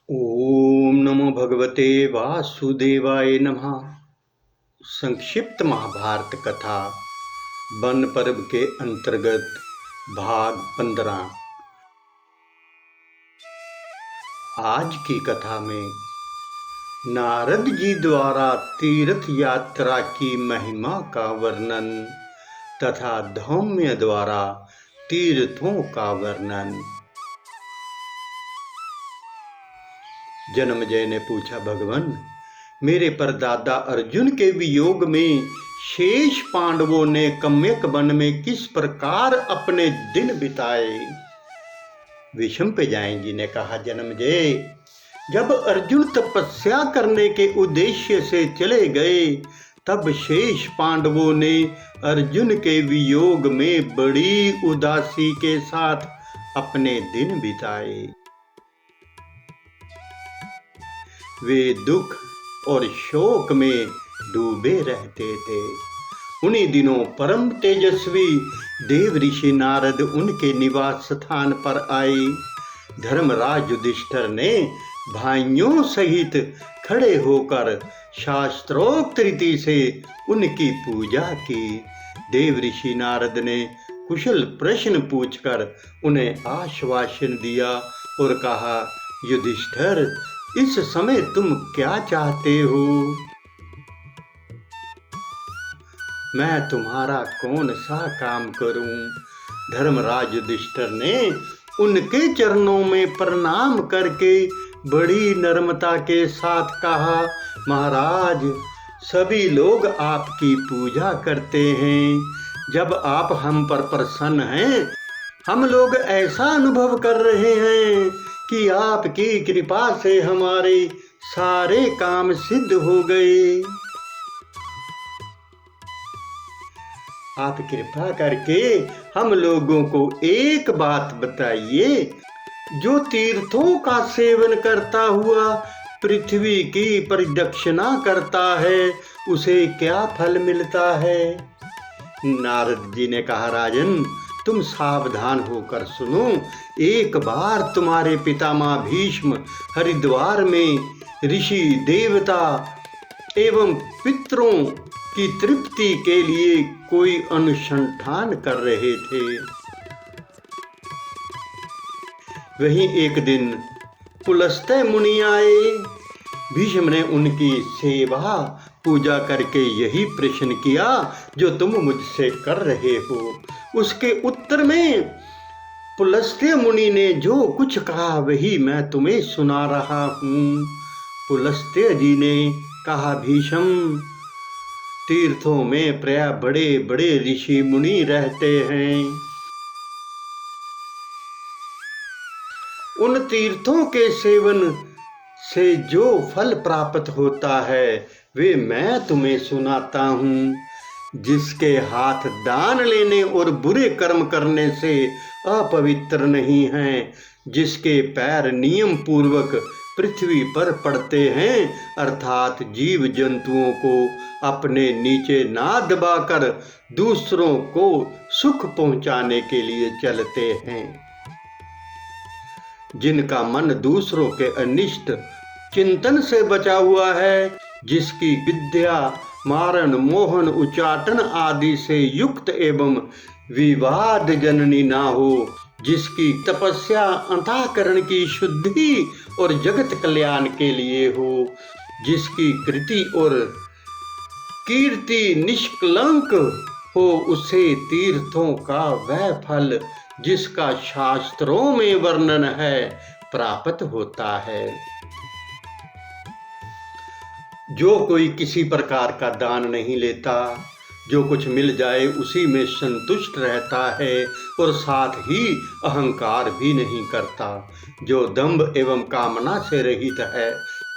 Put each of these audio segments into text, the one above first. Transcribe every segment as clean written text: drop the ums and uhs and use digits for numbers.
ओम नमो भगवते वासुदेवाय नमः। संक्षिप्त महाभारत कथा वन पर्व के अंतर्गत भाग 15। आज की कथा में नारद जी द्वारा तीर्थ यात्रा की महिमा का वर्णन तथा धौम्य द्वारा तीर्थों का वर्णन। जन्मेजय ने पूछा, भगवान, मेरे परदादा अर्जुन के वियोग में शेष पांडवों ने कम्यक वन में किस प्रकार अपने दिन बिताए? विषम पे जाएंगी ने कहा, जन्मेजय, जब अर्जुन तपस्या करने के उद्देश्य से चले गए तब शेष पांडवों ने अर्जुन के वियोग में बड़ी उदासी के साथ अपने दिन बिताए। वे दुख और शोक में डूबे रहते थे। उन्हीं दिनों परम तेजस्वी देव ऋषि नारद उनके निवास स्थान पर आए। धर्मराज युधिष्ठिर ने भाइयों सहित खड़े होकर शास्त्रोक्त रीति से उनकी पूजा की। देव ऋषि नारद ने कुशल प्रश्न पूछकर उन्हें आश्वासन दिया और कहा, युधिष्ठिर, इस समय तुम क्या चाहते हो? मैं तुम्हारा कौन सा काम करूं? धर्मराज युधिष्ठिर ने उनके चरणों में प्रणाम करके बड़ी नम्रता के साथ कहा, महाराज, सभी लोग आपकी पूजा करते हैं। जब आप हम पर प्रसन्न हैं, हम लोग ऐसा अनुभव कर रहे हैं कि आपकी कृपा से हमारे सारे काम सिद्ध हो गए। आप कृपा करके हम लोगों को एक बात बताइए, जो तीर्थों का सेवन करता हुआ पृथ्वी की परिदक्षिणा करता है उसे क्या फल मिलता है? नारद जी ने कहा, राजन, तुम सावधान होकर सुनो। एक बार तुम्हारे पितामह भीष्म हरिद्वार में ऋषि देवता एवं पितरों की तृप्ति के लिए कोई अनुसंधान कर रहे थे। वहीं एक दिन पुलस्त्य मुनि आए। भीष्म ने उनकी सेवा पूजा करके यही प्रश्न किया जो तुम मुझसे कर रहे हो। उसके उत्तर में पुलस्त्य मुनि ने जो कुछ कहा वही मैं तुम्हें सुना रहा हूँ। पुलस्त्य जी ने कहा, भीष्म, तीर्थों में प्राय बड़े बड़े ऋषि मुनि रहते हैं। उन तीर्थों के सेवन से जो फल प्राप्त होता है वे मैं तुम्हें सुनाता हूँ। जिसके हाथ दान लेने और बुरे कर्म करने से अपवित्र नहीं हैं, जिसके पैर नियम पूर्वक पृथ्वी पर पड़ते हैं, अर्थात जीव जंतुओं को अपने नीचे ना दबाकर दूसरों को सुख पहुंचाने के लिए चलते हैं, जिनका मन दूसरों के अनिष्ट चिंतन से बचा हुआ है, जिसकी विद्या मारण मोहन उच्चाटन आदि से युक्त एवं विवाद जननी ना हो, जिसकी तपस्या अंतःकरण की शुद्धि और जगत कल्याण के लिए हो, जिसकी कृति और कीर्ति निष्कलंक हो, उसे तीर्थों का वह फल जिसका शास्त्रों में वर्णन है प्राप्त होता है। जो कोई किसी प्रकार का दान नहीं लेता, जो कुछ मिल जाए उसी में संतुष्ट रहता है और साथ ही अहंकार भी नहीं करता, जो दंभ एवं कामना से रहित है,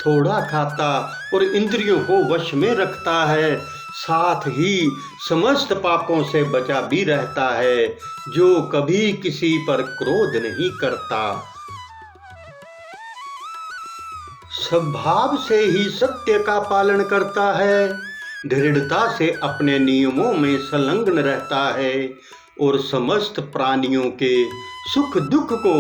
थोड़ा खाता और इंद्रियों को वश में रखता है, साथ ही समस्त पापों से बचा भी रहता है, जो कभी किसी पर क्रोध नहीं करता, स्वभाव से ही सत्य का पालन करता है, दृढ़ता से अपने नियमों में संलग्न रहता है और समस्त प्राणियों के सुख दुख को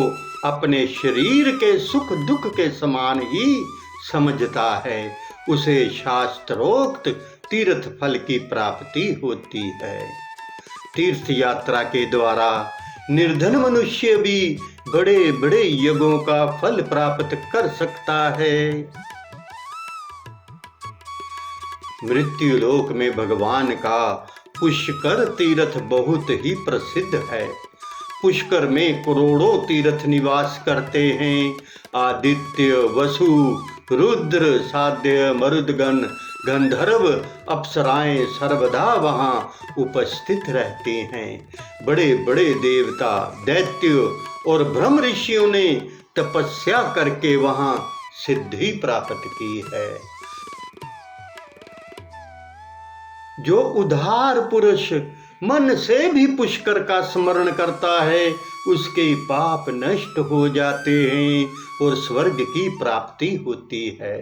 अपने शरीर के सुख दुख के समान ही समझता है, उसे शास्त्रोक्त तीर्थ फल की प्राप्ति होती है। तीर्थ यात्रा के द्वारा निर्धन मनुष्य भी बड़े बड़े यज्ञों का फल प्राप्त कर सकता है। मृत्यु लोक में भगवान का पुष्कर तीर्थ बहुत ही प्रसिद्ध है। पुष्कर में करोड़ों तीर्थ निवास करते हैं। आदित्य, वसु, रुद्र, साध्य, मरुदगण, गंधर्व, अप्सराएं सर्वदा वहां उपस्थित रहते हैं। बड़े बड़े देवता, दैत्य और ब्रह्म ऋषियों ने तपस्या करके वहां सिद्धि प्राप्त की है। जो उदार पुरुष मन से भी पुष्कर का स्मरण करता है, उसके पाप नष्ट हो जाते हैं और स्वर्ग की प्राप्ति होती है।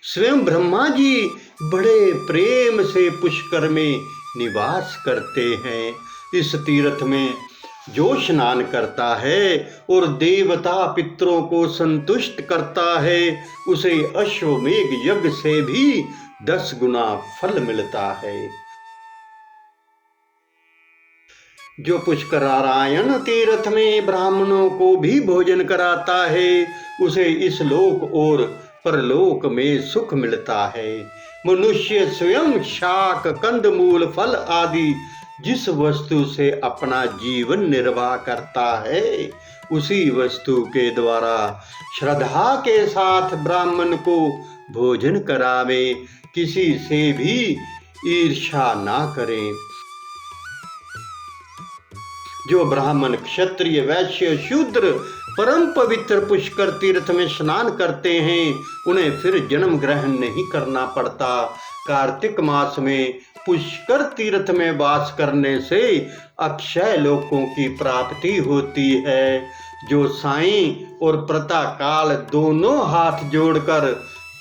स्वयं ब्रह्मा जी बड़े प्रेम से पुष्कर में निवास करते हैं। इस तीर्थ में जो स्नान करता है और देवता पितरों को संतुष्ट करता है, उसे अश्वमेघ यज्ञ से भी 10 गुना फल मिलता है। जो पुष्करारायण तीर्थ में ब्राह्मणों को भी भोजन कराता है, उसे इस लोक और परलोक में सुख मिलता है। मनुष्य स्वयं शाक, कंदमूल, फल आदि जिस वस्तु से अपना जीवन निर्वाह करता है, उसी वस्तु के द्वारा श्रद्धा के साथ ब्राह्मण को भोजन करावे। किसी से भी ईर्ष्या ना करें। जो ब्राह्मण, क्षत्रिय, वैश्य, शूद्र परम पवित्र पुष्कर तीर्थ में स्नान करते हैं, उन्हें फिर जन्म ग्रहण नहीं करना पड़ता। कार्तिक मास में पुष्कर तीर्थ में वास करने से अक्षय लोकों की प्राप्ति होती है। जो साईं और प्रातःकाल दोनों हाथ जोड़कर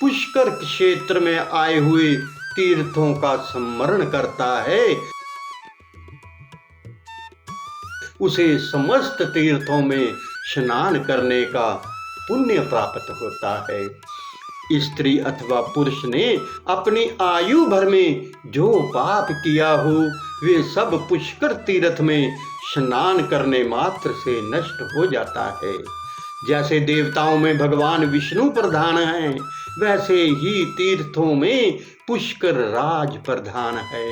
पुष्कर क्षेत्र में आए हुए तीर्थों का स्मरण करता है, उसे समस्त तीर्थों में स्नान करने का पुण्य प्राप्त होता है। स्त्री अथवा पुरुष ने अपनी आयु भर में जो पाप किया हो, वे सब पुष्कर तीर्थ में स्नान करने मात्र से नष्ट हो जाता है। जैसे देवताओं में भगवान विष्णु प्रधान हैं, वैसे ही तीर्थों में पुष्कर राज प्रधान है।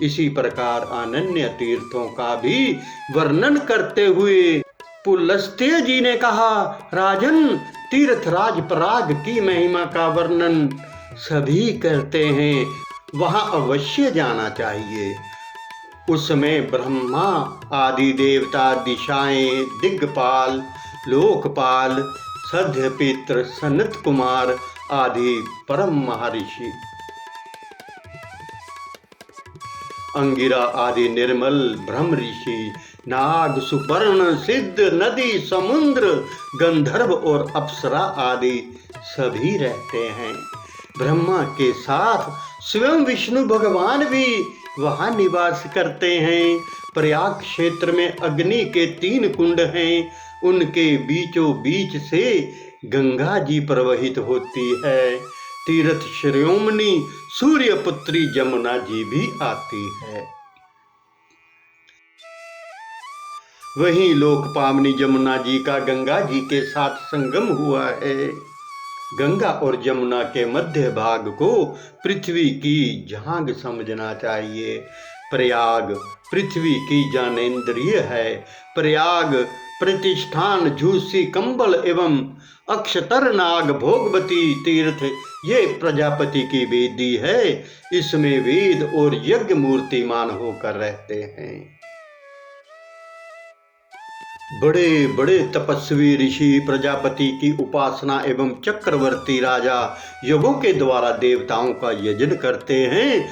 इसी प्रकार अनन्य तीर्थों का भी वर्णन करते हुए पुलस्त्य जी ने कहा, राजन, तीर्थराज पराग की महिमा का वर्णन सभी करते हैं, वहां अवश्य जाना चाहिए। उसमें ब्रह्मा आदि देवता, दिशाएं, दिग्पाल, लोकपाल, सध्यपित्र, सनत कुमार आदि परम महर्षि, अंगिरा आदि निर्मल ब्रह्म ऋषि, नाग, सुपर्ण, सिद्ध, नदी, समुद्र, गंधर्व और अप्सरा आदि सभी रहते हैं। ब्रह्मा के साथ स्वयं विष्णु भगवान भी वहां निवास करते हैं। प्रयाग क्षेत्र में अग्नि के 3 कुंड हैं, उनके बीचों बीच से गंगा जी प्रवाहित होती है। तीर्थ शिरोमणि सूर्य पुत्री जमुना जी भी आती है। वहीं लोक पावनी जमुना जी का गंगा जी के साथ संगम हुआ है। गंगा और जमुना के मध्य भाग को पृथ्वी की झांग समझना चाहिए। प्रयाग पृथ्वी की ज्ञानेंद्रिय है। प्रयाग प्रतिष्ठान, झूसी, कंबल एवं अक्षतर नाग, भोगवती तीर्थ ये प्रजापति की वेदी है। इसमें वेद और यज्ञ मूर्तिमान होकर रहते हैं। बड़े बड़े तपस्वी ऋषि प्रजापति की उपासना एवं चक्रवर्ती राजा यज्ञों के द्वारा देवताओं का यजन करते हैं।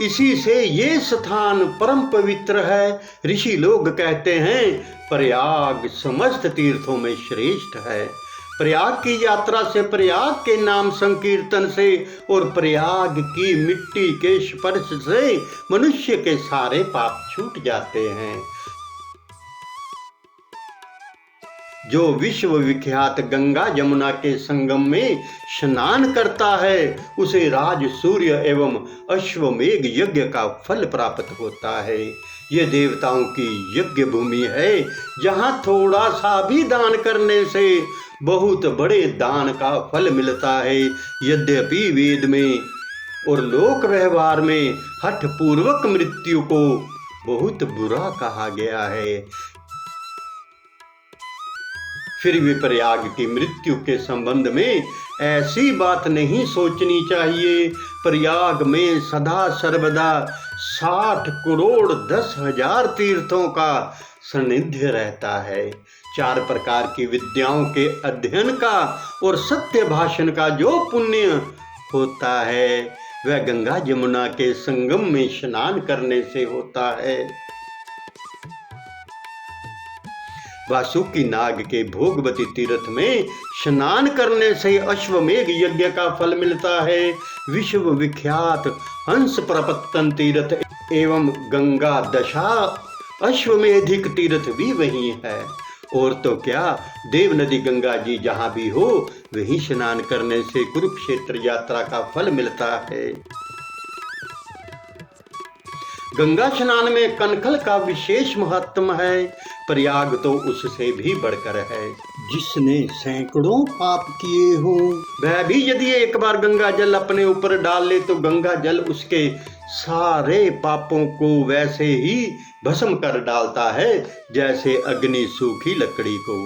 इसी से ये स्थान परम पवित्र है। ऋषि लोग कहते हैं, प्रयाग समस्त तीर्थों में श्रेष्ठ है। प्रयाग की यात्रा से, प्रयाग के नाम संकीर्तन से और प्रयाग की मिट्टी के स्पर्श से मनुष्य के सारे पाप छूट जाते हैं। जो विश्व विख्यात गंगा यमुना के संगम में स्नान करता है उसे राज सूर्य एवं अश्वमेघ यज्ञ का फल प्राप्त होता है। ये देवताओं की यज्ञ भूमि है, जहाँ थोड़ा सा भी दान करने से बहुत बड़े दान का फल मिलता है। यद्यपि वेद में और लोक व्यवहार में हठ पूर्वक मृत्यु को बहुत बुरा कहा गया है, फिर भी प्रयाग की मृत्यु के संबंध में ऐसी बात नहीं सोचनी चाहिए। प्रयाग में सदा सर्वदा 60 करोड़ 10,000 तीर्थों का सानिध्य रहता है। 4 प्रकार की विद्याओं के अध्ययन का और सत्य भाषण का जो पुण्य होता है वह गंगा यमुना के संगम में स्नान करने से होता है। वासुकी नाग के भोगवती तीर्थ में स्नान करने से अश्वमेघ यज्ञ का फल मिलता है। विश्व विख्यात हंस प्रपत्तन तीर्थ एवं गंगा दशा अश्वमेधिक तीर्थ भी वही है। और तो क्या, देव नदी गंगा जी जहाँ भी हो वहीं स्नान करने से कुरुक्षेत्र यात्रा का फल मिलता है। गंगा स्नान में कनखल का विशेष महत्व है। प्रयाग तो उससे भी बढ़कर है। जिसने सैकड़ों पाप किए हो वह भी यदि एक बार गंगा जल अपने ऊपर डाल ले तो गंगा जल उसके सारे पापों को वैसे ही भस्म कर डालता है जैसे अग्नि सूखी लकड़ी को।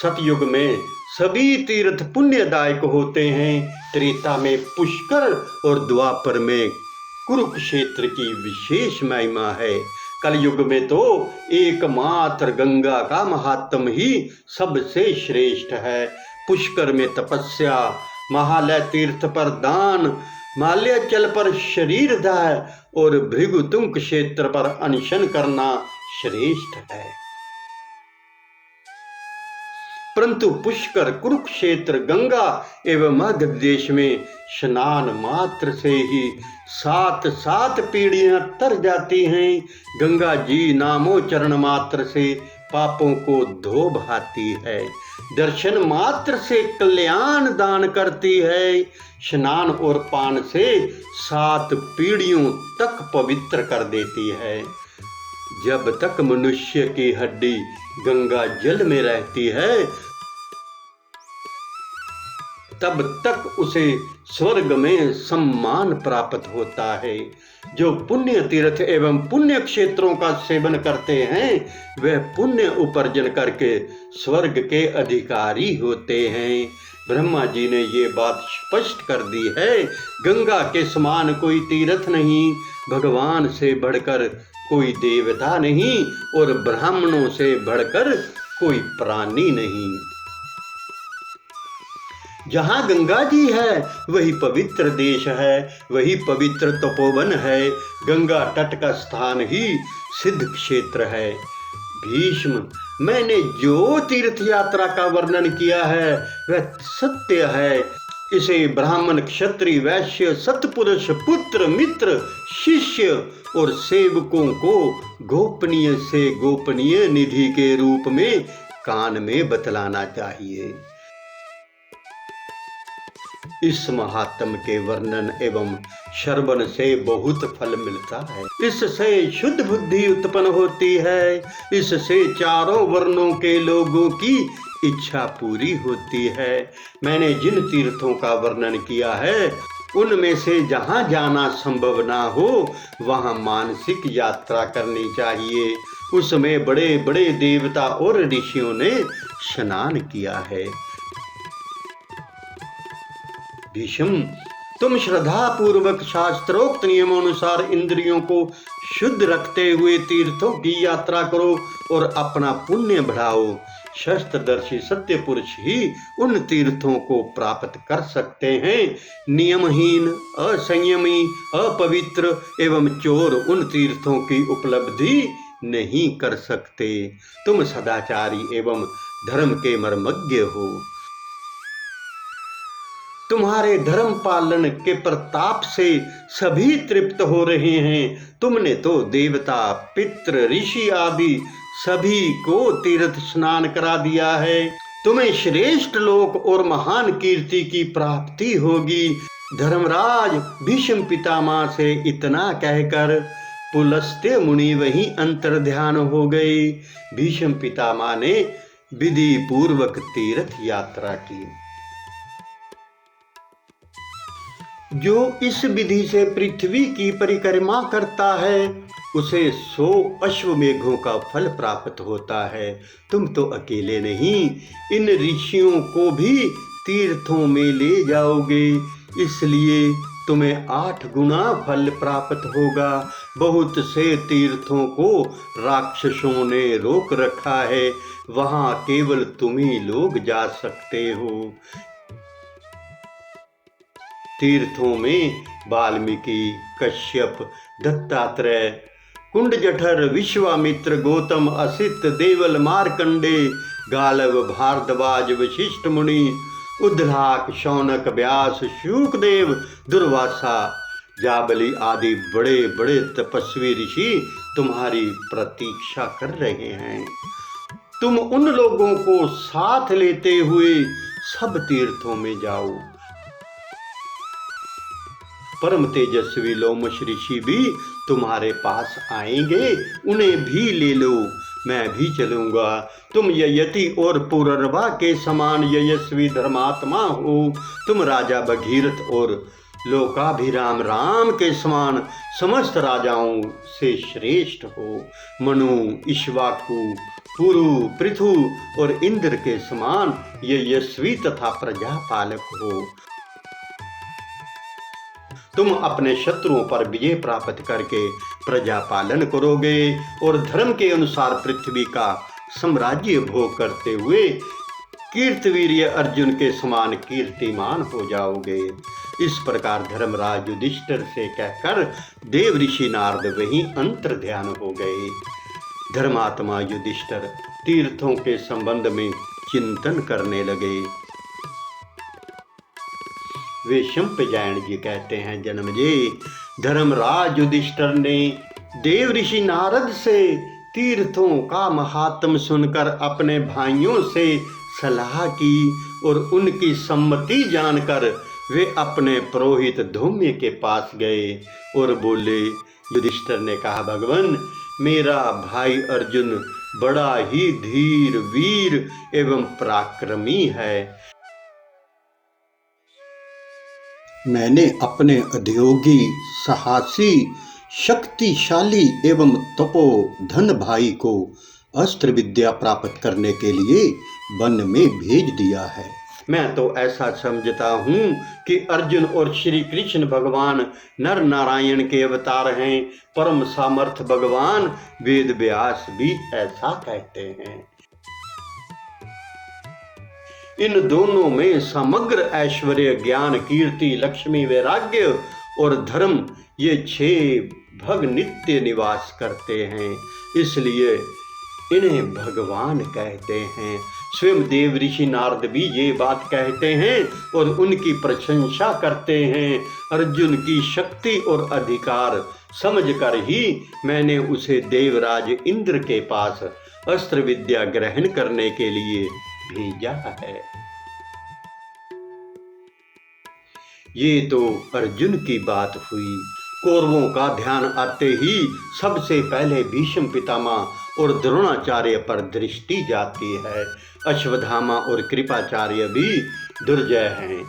सतयुग में सभी तीर्थ पुण्यदायक होते हैं। त्रेता में पुष्कर और द्वापर में कुरुक्षेत्र की विशेष महिमा है। कलयुग में तो एकमात्र गंगा का महात्म ही सबसे श्रेष्ठ है। पुष्कर में तपस्या, महालय तीर्थ पर दान, माल्याचल पर शरीर दाह और भृगुतुंग क्षेत्र पर अनशन करना श्रेष्ठ है। परंतु पुष्कर, कुरुक्षेत्र, गंगा एवं मगध देश में स्नान मात्र से ही 7 पीढ़ियां तर जाती हैं। गंगा जी नामोच्चारण मात्र से पापों को धो बहाती है। दर्शन मात्र से कल्याण दान करती है। स्नान और पान से 7 पीढ़ियों तक पवित्र कर देती है। जब तक मनुष्य की हड्डी गंगा जल में रहती है तब तक उसे स्वर्ग में सम्मान प्राप्त होता है। जो पुण्य तीर्थ एवं पुण्य क्षेत्रों का सेवन करते हैं वह पुण्य उपार्जन करके स्वर्ग के अधिकारी होते हैं। ब्रह्मा जी ने ये बात स्पष्ट कर दी है। गंगा के समान कोई तीर्थ नहीं, भगवान से बढ़कर कोई देवता नहीं और ब्राह्मणों से बढ़कर कोई प्राणी नहीं। जहाँ गंगा जी है वही पवित्र देश है, वही पवित्र तपोवन है। गंगा तट का स्थान ही सिद्ध क्षेत्र है। भीष्म, मैंने जो तीर्थ यात्रा का वर्णन किया है वह सत्य है। इसे ब्राह्मण, क्षत्रिय, वैश्य, सत्पुरुष, पुत्र, मित्र, शिष्य और सेवकों को गोपनीय से गोपनीय निधि के रूप में कान में बतलाना चाहिए। इस महात्म के वर्णन एवं श्रवण से बहुत फल मिलता है। इससे शुद्ध बुद्धि उत्पन्न होती है। इससे चारों वर्णों के लोगों की इच्छा पूरी होती है। मैंने जिन तीर्थों का वर्णन किया है उनमें से जहाँ जाना संभव ना हो वहाँ मानसिक यात्रा करनी चाहिए। उसमें बड़े बड़े देवता और ऋषियों ने स्नान किया है। भीष्म, तुम श्रद्धा पूर्वक शास्त्रोक्त नियमों अनुसार इंद्रियों को शुद्ध रखते हुए तीर्थों की यात्रा करो और अपना पुण्य बढ़ाओ। शस्त्रदर्शी सत्य पुरुष ही उन तीर्थों को प्राप्त कर सकते हैं। नियमहीन, असंयमी, अपवित्र एवं चोर उन तीर्थों की उपलब्धि नहीं कर सकते। तुम सदाचारी एवं धर्म के मर्मज्ञ हो। तुम्हारे धर्म पालन के प्रताप से सभी तृप्त हो रहे हैं। तुमने तो देवता, पितृ, ऋषि आदि सभी को तीर्थ स्नान करा दिया है। तुम्हें श्रेष्ठ लोक और महान कीर्ति की प्राप्ति होगी। धर्मराज भीष्म पितामह से इतना कहकर पुलस्त्य मुनि वहीं अंतर्ध्यान हो गए। भीष्म पितामह ने विधि पूर्वक तीर्थ यात्रा की। जो इस विधि से पृथ्वी की परिक्रमा करता है उसे 100 अश्वमेघों का फल प्राप्त होता है। तुम तो अकेले नहीं, इन ऋषियों को भी तीर्थों में ले जाओगे, इसलिए तुम्हें 8 गुना फल प्राप्त होगा। बहुत से तीर्थों को राक्षसों ने रोक रखा है, वहां केवल तुम ही लोग जा सकते हो। तीर्थों में वाल्मीकि, कश्यप, दत्तात्रेय, कुंडजठर, विश्वामित्र, गौतम, असित, देवल, मार्कंडे, गालव, भारद्वाज, वशिष्ठ मुनि, उद्धालक, शौनक, व्यास, शुकदेव, दुर्वासा, जाबली आदि बड़े बड़े तपस्वी ऋषि तुम्हारी प्रतीक्षा कर रहे हैं। तुम उन लोगों को साथ लेते हुए सब तीर्थों में जाओ। परम तेजस्वी लोमश ऋषि भी तुम्हारे पास आएंगे, उन्हें भी ले लो, मैं भी चलूंगा। तुम ययति और पुररवा के समान यशस्वी धर्मात्मा हो। तुम राजा भगीरथ और लोकाभिराम राम के समान समस्त राजाओं से श्रेष्ठ हो। मनु, इक्ष्वाकु, पुरु, पृथु और इंद्र के समान यशस्वी तथा प्रजापालक हो। तुम अपने शत्रुओं पर विजय प्राप्त करके प्रजा पालन करोगे और धर्म के अनुसार पृथ्वी का साम्राज्य भोग करते हुए कीर्तिवीर्य अर्जुन के समान कीर्तिमान हो जाओगे। इस प्रकार धर्मराज युधिष्ठिर से कहकर देव ऋषि नारद वहीं अंतर्ध्यान हो गए। धर्मात्मा युधिष्ठिर तीर्थों के संबंध में चिंतन करने लगे। वे शंपजायण जी कहते हैं, जन्मजे, धर्मराज युधिष्ठिर ने देव ऋषि नारद से तीर्थों का महात्म सुनकर अपने भाइयों से सलाह की और उनकी सम्मति जानकर वे अपने पुरोहित धौम्य के पास गए और बोले। युधिष्ठिर ने कहा, भगवान, मेरा भाई अर्जुन बड़ा ही धीर, वीर एवं पराक्रमी है। मैंने अपने अधियोगी, साहसी, शक्तिशाली एवं तपोधन भाई को अस्त्र विद्या प्राप्त करने के लिए वन में भेज दिया है। मैं तो ऐसा समझता हूँ कि अर्जुन और श्री कृष्ण भगवान नर नारायण के अवतार हैं। परम सामर्थ्य भगवान वेद व्यास भी ऐसा कहते हैं। इन दोनों में समग्र ऐश्वर्य, ज्ञान, कीर्ति, लक्ष्मी, वैराग्य और धर्म ये 6 भग नित्य निवास करते हैं, इसलिए इन्हें भगवान कहते हैं। स्वयं देव ऋषि नारद भी ये बात कहते हैं और उनकी प्रशंसा करते हैं। अर्जुन की शक्ति और अधिकार समझकर ही मैंने उसे देवराज इंद्र के पास अस्त्र विद्या ग्रहण करने के लिए भेजा है। ये तो अर्जुन की बात हुई। कौरवों का ध्यान आते ही सबसे पहले भीष्म पितामह और द्रोणाचार्य पर दृष्टि जाती है। अश्वत्थामा और कृपाचार्य भी दुर्जय हैं।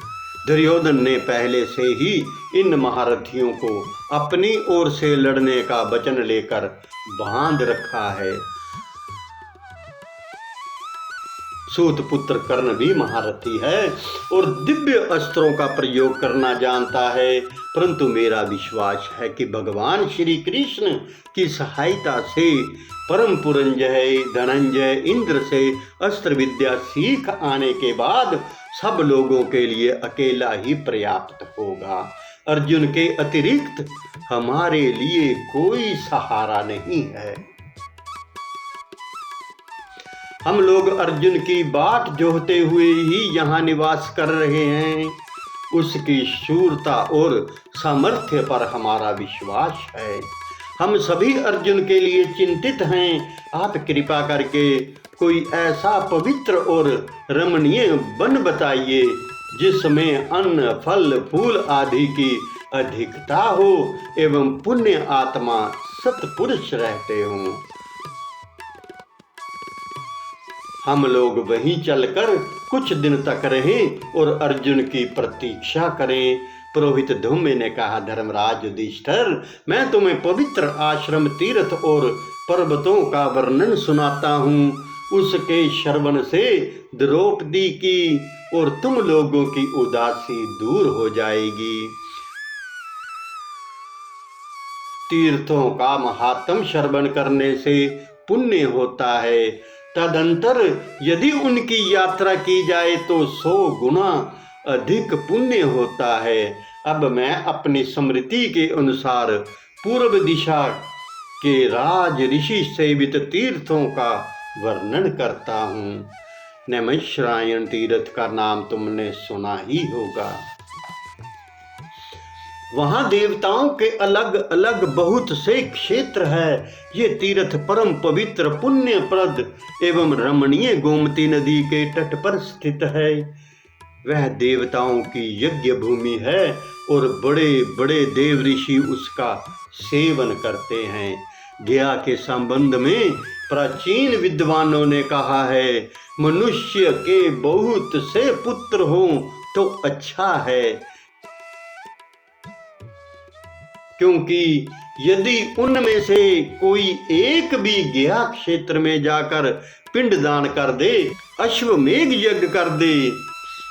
दुर्योधन ने पहले से ही इन महारथियों को अपनी ओर से लड़ने का वचन लेकर बांध रखा है। सूत पुत्र कर्ण भी महारथी है और दिव्य अस्त्रों का प्रयोग करना जानता है, परंतु मेरा विश्वास है कि भगवान श्री कृष्ण की सहायता से परम पुरंजय धनंजय इंद्र से अस्त्र विद्या सीख आने के बाद सब लोगों के लिए अकेला ही पर्याप्त होगा। अर्जुन के अतिरिक्त हमारे लिए कोई सहारा नहीं है। हम लोग अर्जुन की बाट जोहते हुए ही यहाँ निवास कर रहे हैं। उसकी शूरता और सामर्थ्य पर हमारा विश्वास है। हम सभी अर्जुन के लिए चिंतित हैं। आप कृपा करके कोई ऐसा पवित्र और रमणीय वन बताइए जिसमें अन्न फल फूल आदि की अधिकता हो एवं पुण्य आत्मा सत्पुरुष रहते हों। हम लोग वहीं चलकर कुछ दिन तक रहें और अर्जुन की प्रतीक्षा करें। पुरोहित धूम्र ने कहा, धर्मराज युधिष्ठिर, मैं तुम्हें पवित्र आश्रम तीर्थ और पर्वतों का वर्णन सुनाता हूँ। उसके श्रवण से द्रौपदी की और तुम लोगों की उदासी दूर हो जाएगी। तीर्थों का महात्म श्रवण करने से पुण्य होता है। तदंतर यदि उनकी यात्रा की जाए तो 100 गुना अधिक पुण्य होता है। अब मैं अपनी स्मृति के अनुसार पूर्व दिशा के राज ऋषि सेवित तीर्थों का वर्णन करता हूँ। नैमिषारण्य तीर्थ का नाम तुमने सुना ही होगा। वहाँ देवताओं के अलग अलग बहुत से क्षेत्र है। ये तीर्थ परम पवित्र पुण्यप्रद एवं रमणीय गोमती नदी के तट पर स्थित है। वह देवताओं की यज्ञ भूमि है और बड़े बड़े देव ऋषि उसका सेवन करते हैं। गया के संबंध में प्राचीन विद्वानों ने कहा है, मनुष्य के बहुत से पुत्र हों तो अच्छा है, क्योंकि यदि उनमें से कोई एक भी गया क्षेत्र में जाकर पिंडदान कर दे, अश्वमेघ यज्ञ कर दे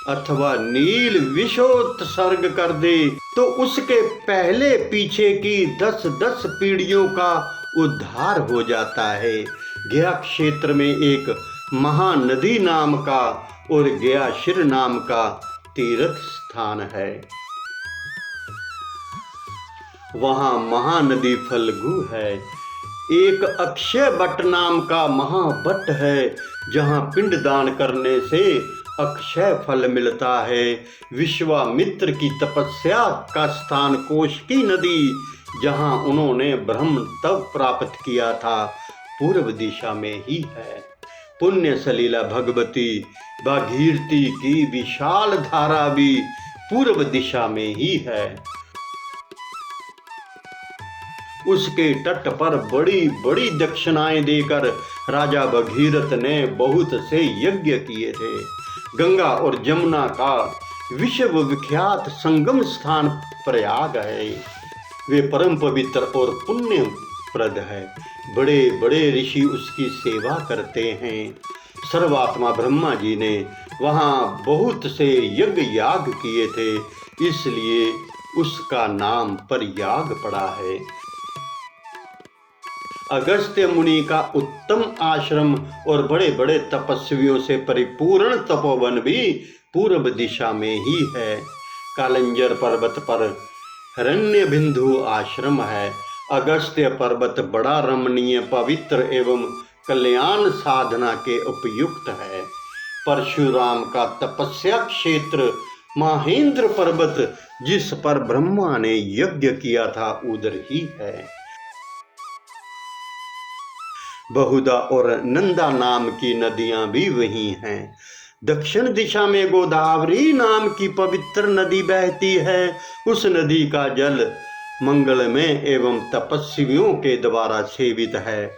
अथवा नील विषोत्सर्ग कर दे, तो उसके पहले पीछे की 10-10 पीढ़ियों का उद्धार हो जाता है। गया क्षेत्र में एक महानदी नाम का और गयाशिर नाम का तीर्थ स्थान है। वहाँ महानदी फल्गु है। एक अक्षय बट नाम का महाबट है, जहाँ पिंडदान करने से अक्षय फल मिलता है। विश्वामित्र की तपस्या का स्थान कोशकी नदी, जहाँ उन्होंने ब्रह्म तप प्राप्त किया था, पूर्व दिशा में ही है। पुण्य सलीला भगवती भागीरथी की विशाल धारा भी पूर्व दिशा में ही है। उसके तट पर बड़ी बड़ी दक्षिणाएं देकर राजा भगीरथ ने बहुत से यज्ञ किए थे। गंगा और जमुना का विश्व विख्यात संगम स्थान प्रयाग है। वे परम पवित्र और पुण्यप्रद है। बड़े बड़े ऋषि उसकी सेवा करते हैं। सर्वात्मा ब्रह्मा जी ने वहाँ बहुत से यज्ञ याग किए थे, इसलिए उसका नाम प्रयाग पड़ा है। अगस्त्य मुनि का उत्तम आश्रम और बड़े बड़े तपस्वियों से परिपूर्ण तपोवन भी पूर्व दिशा में ही है। कालंजर पर्वत पर हिरण्यबिंदु आश्रम है। अगस्त्य पर्वत बड़ा रमणीय, पवित्र एवं कल्याण साधना के उपयुक्त है। परशुराम का तपस्या क्षेत्र महेंद्र पर्वत, जिस पर ब्रह्मा ने यज्ञ किया था, उधर ही है। बहुधा और नंदा नाम की नदियां भी वही हैं। दक्षिण दिशा में गोदावरी नाम की पवित्र नदी बहती है। उस नदी का जल मंगलमय एवं तपस्वियों के द्वारा सेवित है।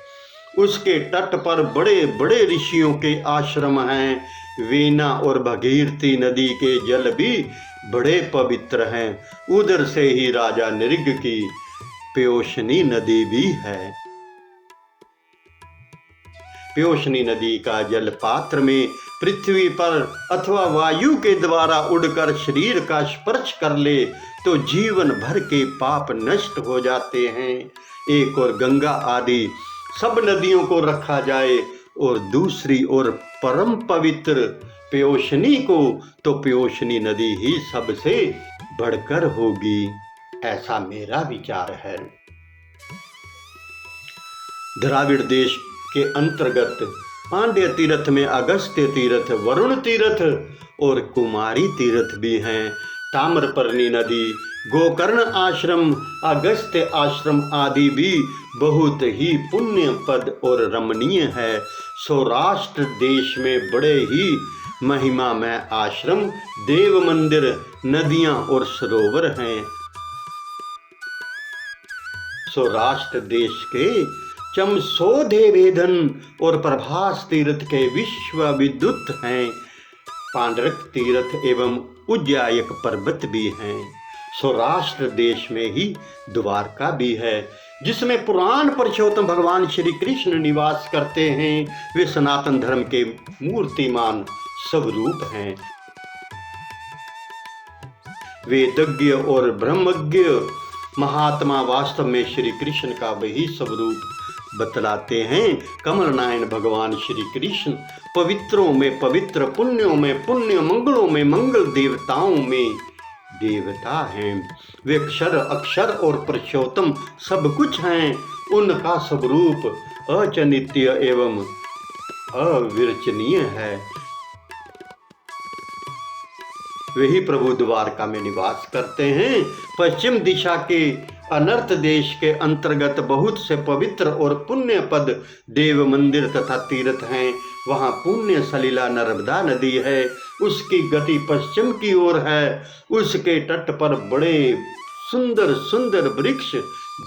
उसके तट पर बड़े बड़े ऋषियों के आश्रम हैं। वीना और भगीरथी नदी के जल भी बड़े पवित्र हैं। उधर से ही राजा नृग की पयोशनी नदी भी है। पयोशनी नदी का जल पात्र में पृथ्वी पर अथवा वायु के द्वारा उड़कर शरीर का स्पर्श कर ले तो जीवन भर के पाप नष्ट हो जाते हैं। एक और गंगा आदि सब नदियों को रखा जाए और दूसरी ओर परम पवित्र पयोशनी को, तो पयोशनी नदी ही सबसे बढ़कर होगी, ऐसा मेरा विचार है। द्राविड़ देश के अंतर्गत पांड्य तीर्थ में अगस्त्य तीर्थ, वरुण तीर्थ और कुमारी तीर्थ भी हैं। ताम्रपर्णी नदी, गोकर्ण आश्रम, अगस्त्य आश्रम आदि भी बहुत ही पुण्य पद और रमणीय है। सौराष्ट्र देश में बड़े ही महिमा में आश्रम, देव मंदिर, नदियां और सरोवर हैं। सौराष्ट्र देश के चमसोधेवेधन और प्रभास तीर्थ के विश्व विद्युत हैं। पांडरक तीर्थ एवं उज्जायक पर्वत भी हैं। सौराष्ट्र देश में ही द्वारका भी है, जिसमें पुराण पुरुषोत्तम भगवान श्री कृष्ण निवास करते हैं। वे सनातन धर्म के मूर्तिमान स्वरूप हैं। वेदज्ञ और ब्रह्मज्ञ महात्मा वास्तव में श्री कृष्ण का वही स्वरूप बतलाते हैं। कमल नयन भगवान श्री कृष्ण पवित्रों में पवित्र, पुण्यों में पुण्य, मंगलों में मंगल, देवताओं में देवता हैं। वे अक्षर अक्षर और पुरुषोत्तम सब कुछ हैं। उनका स्वरूप अचनित्य एवं अविरचनीय है। वही प्रभु द्वारका में निवास करते हैं। पश्चिम दिशा के अनर्थ देश के अंतर्गत बहुत से पवित्र और पुण्य पद देव मंदिर तथा तीर्थ हैं। वहाँ पुण्य सलीला नर्मदा नदी है। उसकी गति पश्चिम की ओर है। उसके तट पर बड़े सुंदर सुंदर वृक्ष,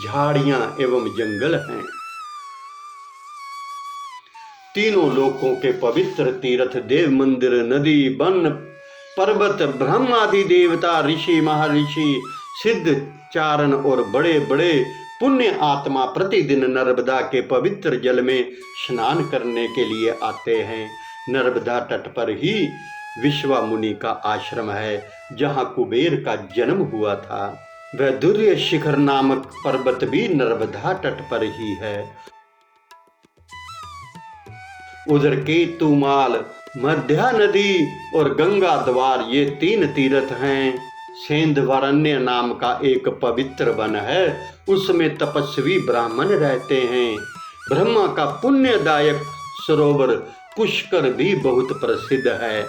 झाड़ियां एवं जंगल हैं। तीनों लोकों के पवित्र तीर्थ, देव मंदिर, नदी, वन, पर्वत, ब्रह्म आदि देवता, ऋषि, महर्षि, सिद्ध, चारण और बड़े बड़े पुण्य आत्मा प्रतिदिन नर्मदा के पवित्र जल में स्नान करने के लिए आते हैं। नर्मदा तट पर ही विश्वा मुनि का आश्रम है, जहाँ कुबेर का जन्म हुआ था। वह दुर्य शिखर नामक पर्वत भी नर्मदा तट पर ही है। उधर केतुमाल, मध्या नदी और गंगा द्वार, ये तीन तीर्थ हैं। सेंधवारण्य नाम का एक पवित्र वन है। उसमें तपस्वी ब्राह्मण रहते हैं। ब्रह्मा का पुण्यदायक सरोवर पुष्कर भी बहुत प्रसिद्ध है।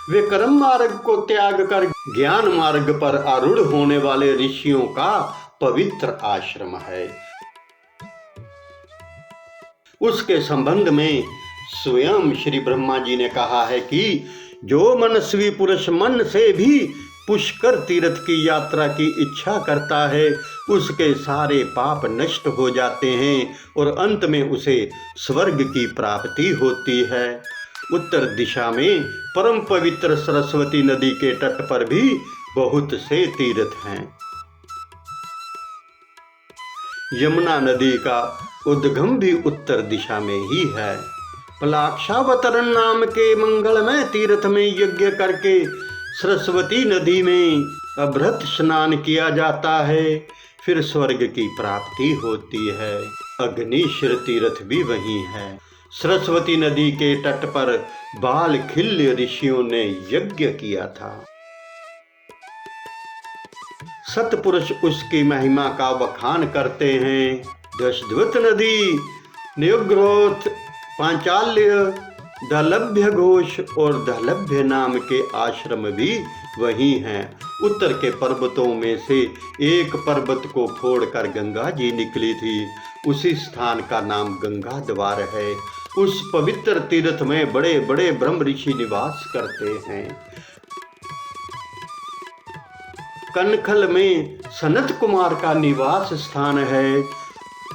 वे कर्म मार्ग को त्याग कर ज्ञान मार्ग पर आरूढ़ होने वाले ऋषियों का पवित्र आश्रम है। उसके संबंध में स्वयं श्री ब्रह्मा जी ने कहा है कि जो मनस्वी पुरुष मन से भी पुष्कर तीर्थ की यात्रा की इच्छा करता है, उसके सारे पाप नष्ट हो जाते हैं और अंत में उसे स्वर्ग की प्राप्ति होती है। उत्तर दिशा में परम पवित्र सरस्वती नदी के तट पर भी बहुत से तीर्थ हैं। यमुना नदी का उद्गम भी उत्तर दिशा में ही है। पलाक्षावतरण नाम के मंगलमय तीर्थ में यज्ञ करके सरस्वती नदी में अभ्रत स्नान किया जाता है, फिर स्वर्ग की प्राप्ति होती है। अग्निशिर तीर्थ भी वहीं है। सरस्वती नदी के तट पर बालखिल्य ऋषियों ने यज्ञ किया था। सतपुरुष उसकी महिमा का बखान करते हैं। दशद्वत नदी, न्युग्रोथ, पांचाल्य, दलभ्य घोष और दलभ्य नाम के आश्रम भी वही हैं। उत्तर के पर्वतों में से एक पर्वत को फोड़कर गंगा जी निकली थी। उसी स्थान का नाम गंगा द्वार है। उस पवित्र तीर्थ में बड़े बड़े ब्रह्म ऋषि निवास करते हैं। कनखल में सनत कुमार का निवास स्थान है।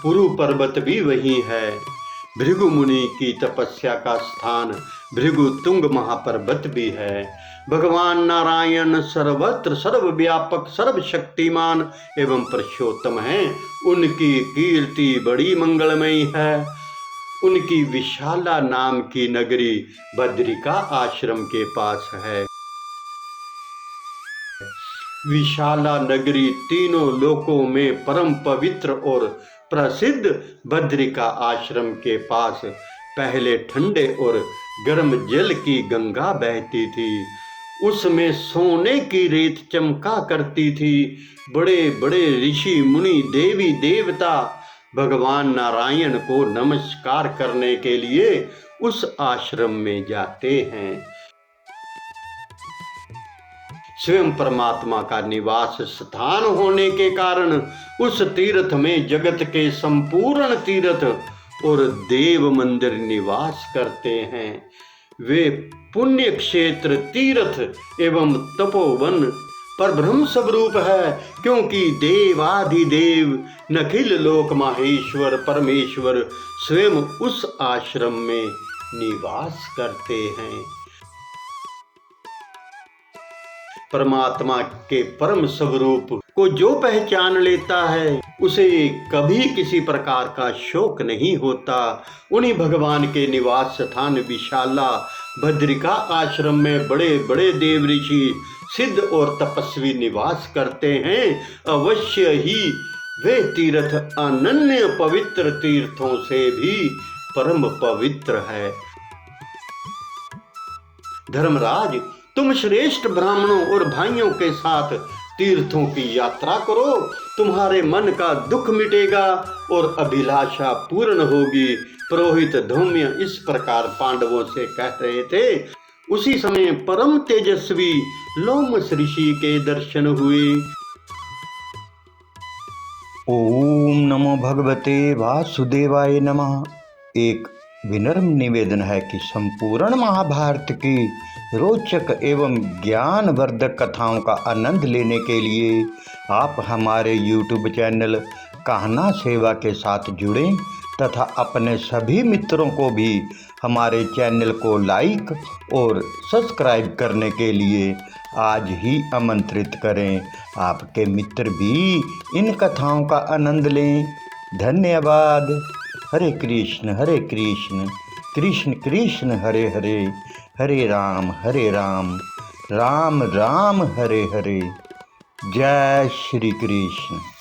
पुरु पर्वत भी वही है। भृगु मुनि की तपस्या का स्थान भृगु तुंग महापर्वत भी है। भगवान नारायण सर्वत्र सर्वव्यापक सर्वशक्तिमान एवं पुरुषोत्तम हैं। उनकी कीर्ति बड़ी मंगलमयी है। उनकी विशाला नाम की नगरी बद्रिका आश्रम के पास है। विशाला नगरी तीनों लोकों में परम पवित्र और प्रसिद्ध बद्रिका आश्रम के पास पहले ठंडे और गर्म जल की गंगा बहती थी। उसमें सोने की रेत चमका करती थी। बड़े बड़े ऋषि मुनि देवी देवता भगवान नारायण को नमस्कार करने के लिए उस आश्रम में जाते हैं। स्वयं परमात्मा का निवास स्थान होने के कारण उस तीर्थ में जगत के संपूर्ण तीर्थ और देव मंदिर निवास करते हैं। वे पुण्य क्षेत्र, तीर्थ एवं तपोवन पर ब्रह्म स्वरूप है, क्योंकि देवाधिदेव निखिल लोक माहेश्वर परमेश्वर स्वयं उस आश्रम में निवास करते हैं। परमात्मा के परम स्वरूप को जो पहचान लेता है उसे कभी किसी प्रकार का शोक नहीं होता। उन्हीं भगवान के निवास स्थान विशाला भद्रिका आश्रम में बड़े बड़े देव ऋषि, सिद्ध और तपस्वी निवास करते हैं। अवश्य ही वे तीर्थ अनन्य पवित्र तीर्थों से भी परम पवित्र है। धर्मराज, तुम श्रेष्ठ ब्राह्मणों और भाइयों के साथ तीर्थों की यात्रा करो, तुम्हारे मन का दुख मिटेगा और अभिलाषा पूर्ण होगी। पुरोहित धौम्य इस प्रकार पांडवों से कह रहे थे। उसी समय परम तेजस्वी लोमस ऋषि के दर्शन हुए। ओम नमो भगवते वासुदेवाय नमः। एक विनम्र निवेदन है कि संपूर्ण महाभारत की रोचक एवं ज्ञानवर्धक कथाओं का आनंद लेने के लिए आप हमारे YouTube चैनल कहना सेवा के साथ जुड़ें तथा अपने सभी मित्रों को भी हमारे चैनल को लाइक और सब्सक्राइब करने के लिए आज ही आमंत्रित करें। आपके मित्र भी इन कथाओं का आनंद लें। धन्यवाद। हरे कृष्ण कृष्ण कृष्ण हरे हरे, हरे राम राम राम हरे हरे। जय श्री कृष्ण।